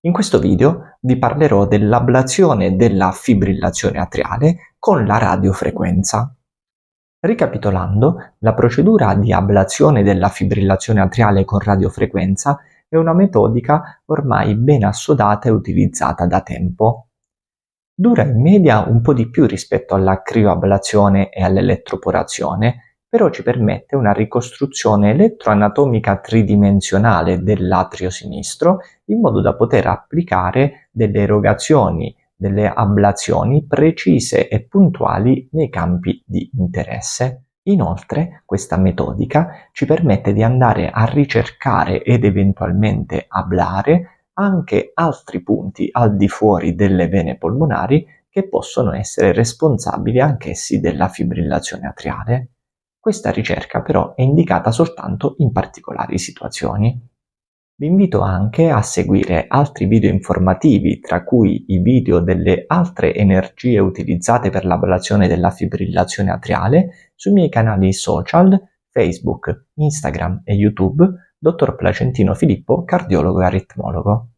In questo video vi parlerò dell'ablazione della fibrillazione atriale con la radiofrequenza. Ricapitolando, la procedura di ablazione della fibrillazione atriale con radiofrequenza è una metodica ormai ben assodata e utilizzata da tempo. Dura in media un po' di più rispetto alla crioablazione e all'elettroporazione, però ci permette una ricostruzione elettroanatomica tridimensionale dell'atrio sinistro in modo da poter applicare delle erogazioni, delle ablazioni precise e puntuali nei campi di interesse. Inoltre, questa metodica ci permette di andare a ricercare ed eventualmente ablare anche altri punti al di fuori delle vene polmonari che possono essere responsabili anch'essi della fibrillazione atriale. Questa ricerca però è indicata soltanto in particolari situazioni. Vi invito anche a seguire altri video informativi, tra cui i video delle altre energie utilizzate per l'ablazione della fibrillazione atriale, sui miei canali social, Facebook, Instagram e YouTube, Dr. Placentino Filippo, cardiologo e aritmologo.